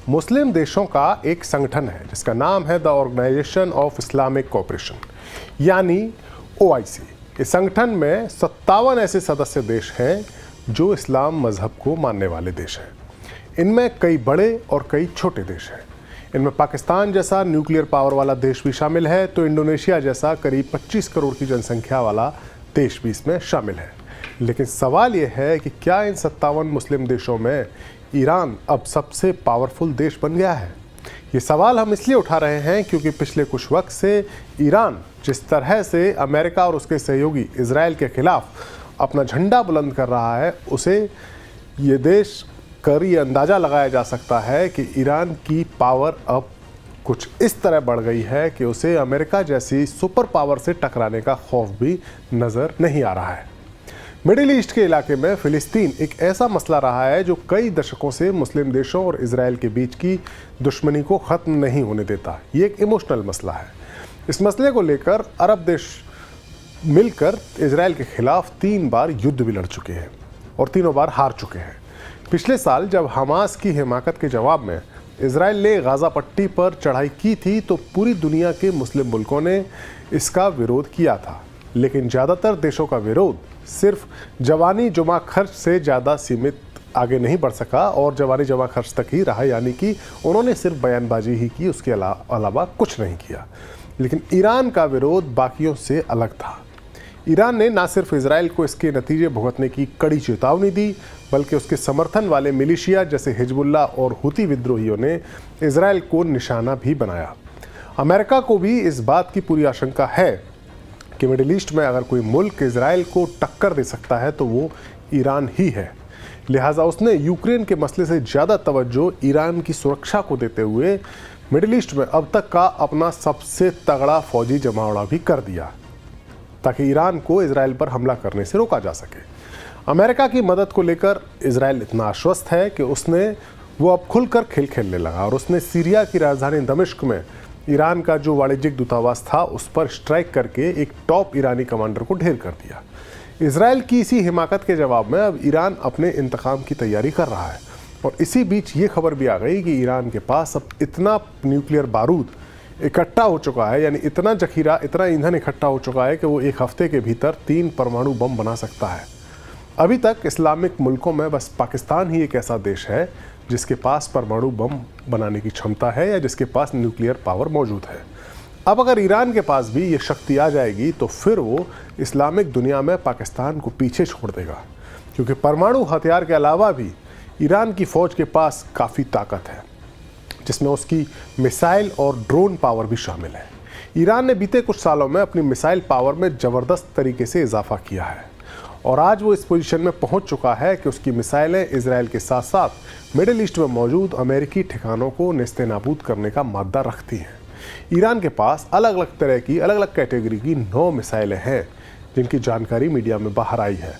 मुस्लिम देशों का एक संगठन है जिसका नाम है the Organisation of Islamic Cooperation यानी OIC। इस संगठन में 57 ऐसे सदस्य देश हैं जो इस्लाम मजहब को मानने वाले देश हैं। इनमें कई बड़े और कई छोटे देश हैं। इनमें पाकिस्तान जैसा न्यूक्लियर पावर वाला देश भी शामिल है, तो इंडोनेशिया जैसा करीब 25 करोड़ की जनसंख्या वाला देश भी इसमें शामिल है। लेकिन सवाल यह है कि क्या इन 57 मुस्लिम देशों में ईरान अब सबसे पावरफुल देश बन गया है? ये सवाल हम इसलिए उठा रहे हैं क्योंकि पिछले कुछ वक्त से ईरान जिस तरह से अमेरिका और उसके सहयोगी इजराइल के खिलाफ अपना झंडा बुलंद कर रहा है, उसे ये देश कर ये अंदाज़ा लगाया जा सकता है कि ईरान की पावर अब कुछ इस तरह बढ़ गई है कि उसे अमेरिका जैसी सुपर पावर से टकराने का खौफ भी नज़र नहीं आ रहा है। मिडिल ईस्ट के इलाके में फ़िलिस्तीन एक ऐसा मसला रहा है जो कई दशकों से मुस्लिम देशों और इजराइल के बीच की दुश्मनी को ख़त्म नहीं होने देता। ये एक इमोशनल मसला है। इस मसले को लेकर अरब देश मिलकर इजराइल के खिलाफ 3 बार युद्ध भी लड़ चुके हैं और तीनों बार हार चुके हैं। पिछले साल जब हमास की हिमाकत के जवाब में इजराइल ने गाज़ा पट्टी पर चढ़ाई की थी तो पूरी दुनिया के मुस्लिम मुल्कों ने इसका विरोध किया था, लेकिन ज़्यादातर देशों का विरोध सिर्फ जवानी जमा खर्च से ज़्यादा सीमित आगे नहीं बढ़ सका और जवानी जमा खर्च तक ही रहा, यानी कि उन्होंने सिर्फ बयानबाजी ही की, उसके अलावा कुछ नहीं किया। लेकिन ईरान का विरोध बाकियों से अलग था। ईरान ने न सिर्फ इजराइल को इसके नतीजे भुगतने की कड़ी चेतावनी दी, बल्कि उसके समर्थन वाले मिलिशिया जैसे हिजबुल्लाह और हुती विद्रोहियों ने इजराइल को निशाना भी बनाया। अमेरिका को भी इस बात की पूरी आशंका है कि मिडिल ईस्ट में अगर कोई मुल्क इजराइल को टक्कर दे सकता है तो वो ईरान ही है। लिहाजा उसने यूक्रेन के मसले से ज़्यादा तवज्जो ईरान की सुरक्षा को देते हुए मिडिल ईस्ट में अब तक का अपना सबसे तगड़ा फौजी जमावड़ा भी कर दिया ताकि ईरान को इजराइल पर हमला करने से रोका जा सके। अमेरिका की मदद को लेकर इजराइल इतना आश्वस्त है कि वो अब खुलकर खेल खेलने लगा और उसने सीरिया की राजधानी दमिश्क में ईरान का जो वाणिज्यिक दूतावास था उस पर स्ट्राइक करके एक टॉप ईरानी कमांडर को ढेर कर दिया। इजराइल की इसी हिमाकत के जवाब में अब ईरान अपने इंतकाम की तैयारी कर रहा है और इसी बीच ये खबर भी आ गई कि ईरान के पास अब इतना न्यूक्लियर बारूद इकट्ठा हो चुका है, यानी इतना जखीरा, इतना ईंधन इकट्ठा हो चुका है कि वो एक हफ्ते के भीतर 3 परमाणु बम बना सकता है। अभी तक इस्लामिक मुल्कों में बस पाकिस्तान ही एक ऐसा देश है जिसके पास परमाणु बम बनाने की क्षमता है या जिसके पास न्यूक्लियर पावर मौजूद है। अब अगर ईरान के पास भी ये शक्ति आ जाएगी तो फिर वो इस्लामिक दुनिया में पाकिस्तान को पीछे छोड़ देगा, क्योंकि परमाणु हथियार के अलावा भी ईरान की फ़ौज के पास काफ़ी ताकत है, जिसमें उसकी मिसाइल और ड्रोन पावर भी शामिल है। ईरान ने बीते कुछ सालों में अपनी मिसाइल पावर में ज़बरदस्त तरीके से इजाफा किया है और आज वो इस पोजीशन में पहुंच चुका है कि उसकी मिसाइलें इजराइल के साथ साथ मिडिल ईस्ट में मौजूद अमेरिकी ठिकानों को नेस्तेनाबूद करने का मादा रखती हैं। ईरान के पास अलग अलग तरह की, अलग अलग कैटेगरी की 9 मिसाइलें हैं जिनकी जानकारी मीडिया में बाहर आई है।